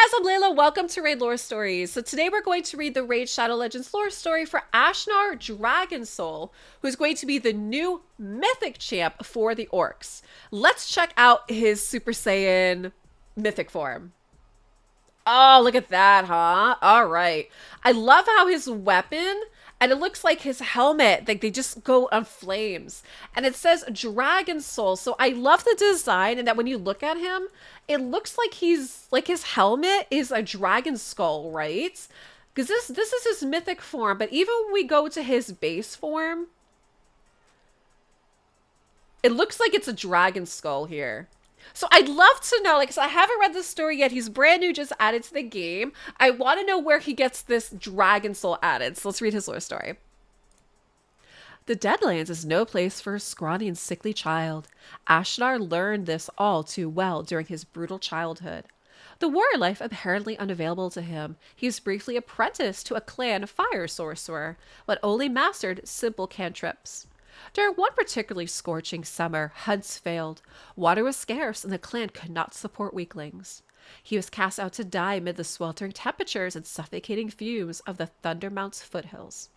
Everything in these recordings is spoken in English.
guys, I'm Layla. Welcome to Raid Lore Stories. So today we're going to read the Raid Shadow Legends lore story for Ash'nar Dragonsoul, who's going to be the new mythic champ for the orcs. Let's check out his Super Saiyan mythic form. Oh, look at that, huh? All right. I love how his weapon and it looks like his helmet, like they just go on flames. And it says Dragon Soul. So I love the design and that when you look at him, it looks like he's like his helmet is a dragon skull, right? Because this is his mythic form, but even when we go to his base form, it looks like it's a dragon skull here. So I'd love to know, like, so I haven't read this story yet. He's brand new, just added to the game. I want to know where he gets this dragon soul added. So let's read his lore story. The Deadlands is no place for a scrawny and sickly child. Ash'nar learned this all too well during his brutal childhood. The warrior life apparently unavailable to him, he was briefly apprenticed to a clan fire sorcerer, but only mastered simple cantrips. During one particularly scorching summer, hunts failed. Water was scarce, and the clan could not support weaklings. He was cast out to die amid the sweltering temperatures and suffocating fumes of the Thundermount's foothills.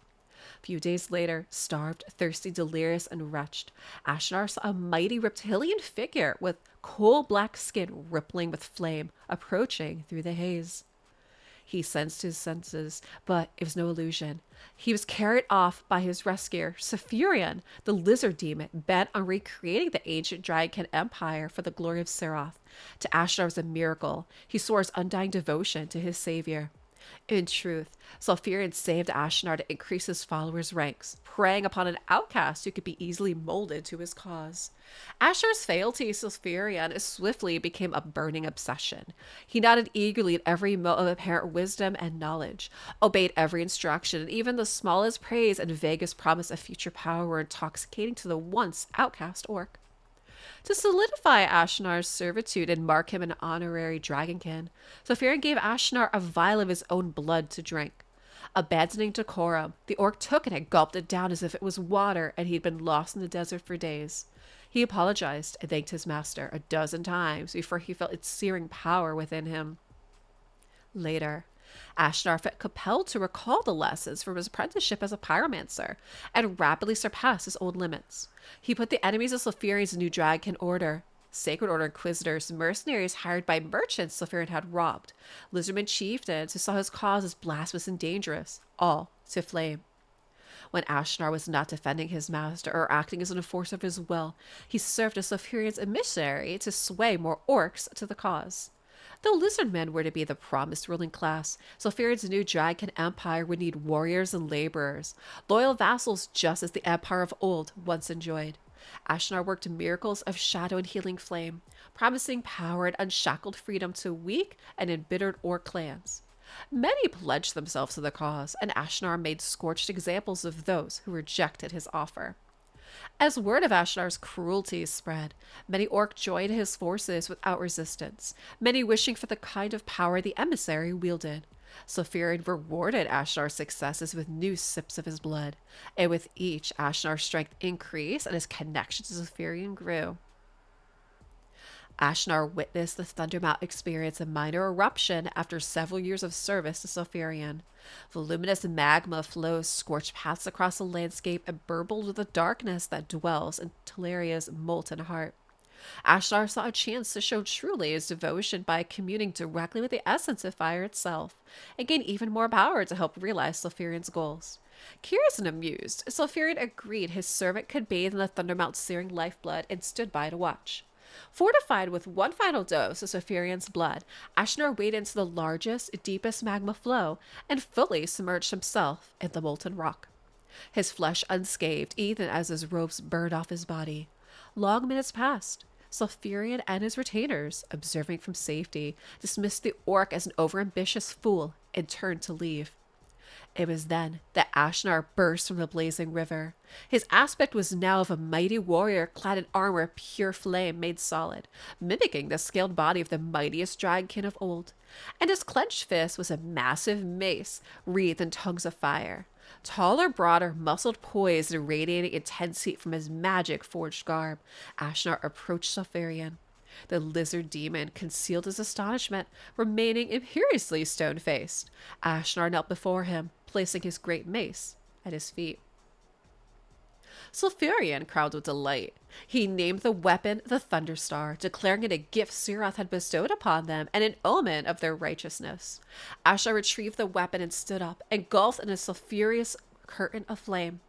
A few days later, starved, thirsty, delirious, and wretched, Ash'nar saw a mighty reptilian figure with coal-black skin rippling with flame approaching through the haze. He sensed his senses, but it was no illusion. He was carried off by his rescuer, Saphirian, the lizard demon, bent on recreating the ancient Dragon Empire for the glory of Seroth. To Ash'nar was a miracle. He swore his undying devotion to his savior. In truth, Saphirian saved Ash'nar to increase his followers' ranks, preying upon an outcast who could be easily molded to his cause. Ash'nar's fealty to Saphirian swiftly became a burning obsession. He nodded eagerly at every mote of apparent wisdom and knowledge, obeyed every instruction, and even the smallest praise and vaguest promise of future power were intoxicating to the once outcast orc. To solidify Ash'nar's servitude and mark him an honorary dragonkin, Saphirian gave Ash'nar a vial of his own blood to drink. Abandoning decorum, the orc took it and gulped it down as if it was water and he'd been lost in the desert for days. He apologized and thanked his master a dozen times before he felt its searing power within him. Later, Ash'nar felt compelled to recall the lessons from his apprenticeship as a pyromancer and rapidly surpassed his old limits. He put the enemies of Saphirian's new dragon order, Sacred Order Inquisitors, mercenaries hired by merchants Saphirian had robbed, lizardmen chieftains who saw his cause as blasphemous and dangerous, all to flame. When Ash'nar was not defending his master or acting as an enforcer of his will, he served as Saphirian's emissary to sway more orcs to the cause. Though lizardmen were to be the promised ruling class, Saphirian's new dragon empire would need warriors and laborers, loyal vassals just as the empire of old once enjoyed. Ash'nar worked miracles of shadow and healing flame, promising power and unshackled freedom to weak and embittered orc clans. Many pledged themselves to the cause, and Ash'nar made scorched examples of those who rejected his offer. As word of Ashnar's cruelty spread, many orc joined his forces without resistance, many wishing for the kind of power the emissary wielded. Saphirian rewarded Ashnar's successes with new sips of his blood, and with each, Ashnar's strength increased and his connection to Saphirian grew. Ash'nar witnessed the Thundermount experience a minor eruption after several years of service to Saphirian. Voluminous magma flows scorched paths across the landscape and burbled with the darkness that dwells in Teleria's molten heart. Ash'nar saw a chance to show truly his devotion by communing directly with the essence of fire itself, and gain even more power to help realize Saphirian's goals. Curious and amused, Saphirian agreed his servant could bathe in the Thundermount's searing lifeblood and stood by to watch. Fortified with one final dose of Saphirian's blood, Ash'nar waded into the largest, deepest magma flow and fully submerged himself in the molten rock. His flesh unscathed even as his robes burned off his body. Long minutes passed. Saphirian and his retainers, observing from safety, dismissed the orc as an overambitious fool and turned to leave. It was then that Ash'nar burst from the blazing river. His aspect was now of a mighty warrior clad in armor of pure flame made solid, mimicking the scaled body of the mightiest dragonkin of old. And his clenched fist was a massive mace wreathed in tongues of fire. Taller, broader, muscled, poised, and radiating intense heat from his magic forged garb, Ash'nar approached Saphirian. The lizard demon concealed his astonishment, remaining imperiously stone-faced. Ash'nar knelt before him, placing his great mace at his feet. Sulfurion crowed with delight. He named the weapon the Thunderstar, declaring it a gift Siroth had bestowed upon them and an omen of their righteousness. Ash'nar retrieved the weapon and stood up, engulfed in a sulphurous curtain of flame.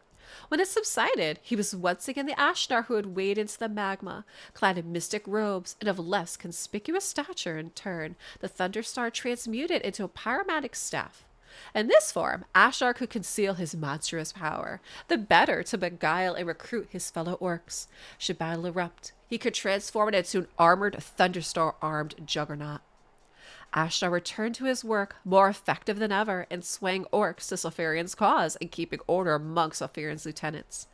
When it subsided, he was once again the Ash'nar who had waded into the magma, clad in mystic robes and of less conspicuous stature. In turn, the Thunderstar transmuted into a pyromatic staff. In this form, Ash'nar could conceal his monstrous power, the better to beguile and recruit his fellow orcs. Should battle erupt, he could transform it into an armored Thunderstar-armed juggernaut. Ash'nar returned to his work, more effective than ever in swaying orcs to Sulfurion's cause and keeping order among Sulfurion's lieutenants.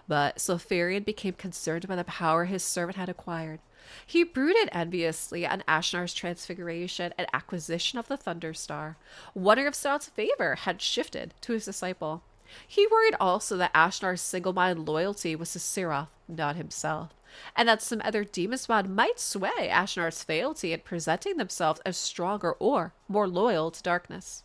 But Sulfurion became concerned by the power his servant had acquired. He brooded enviously on Ashnar's transfiguration and acquisition of the Thunderstar, wondering if Siroth's favor had shifted to his disciple. He worried also that Ashnar's single-minded loyalty was to Siroth, not himself, and that some other demon spawn might sway Ashnar's fealty in presenting themselves as stronger or more loyal to darkness.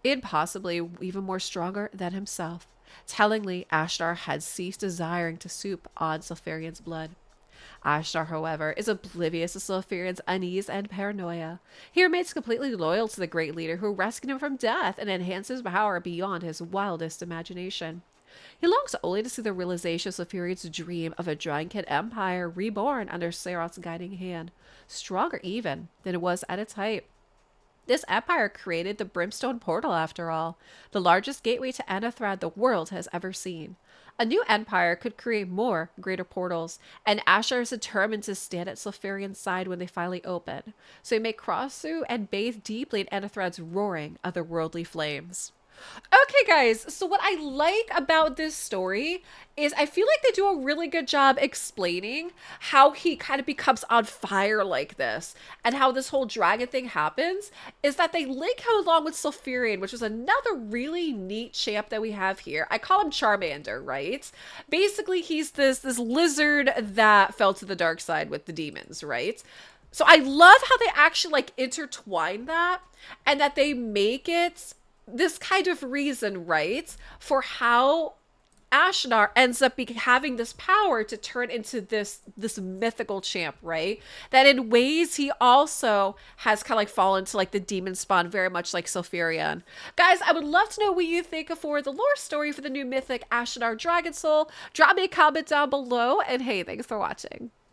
And possibly even more stronger than himself. Tellingly, Ash'nar had ceased desiring to sup on Sulfurion's blood. Ash'nar, however, is oblivious to Sulfurion's unease and paranoia. He remains completely loyal to the great leader who rescued him from death and enhanced his power beyond his wildest imagination. He longs only to see the realization of Sulfurion's dream of a drunken empire reborn under Siroth's guiding hand, stronger even than it was at its height. This empire created the Brimstone Portal, after all, the largest gateway to Anathrad the world has ever seen. A new empire could create more greater portals, and Ash'nar is determined to stand at Sulfurion's side when they finally open, so he may cross through and bathe deeply in Anathrad's roaring, otherworldly flames. Okay, guys, so what I like about this story is I feel like they do a really good job explaining how he kind of becomes on fire like this and how this whole dragon thing happens is that they link him along with Sulfurion, which is another really neat champ that we have here. I call him Charmander, right? Basically, he's this lizard that fell to the dark side with the demons, right? So I love how they actually like intertwine that and that they make it this kind of reason, right, for how Ash'nar ends up having this power to turn into this mythical champ, right? That in ways he also has kind of like fallen to like the demon spawn, very much like Sulfurion. Guys, I would love to know what you think for the lore story for the new Mythic Ash'nar Dragonsoul. Drop me a comment down below, and hey, thanks for watching.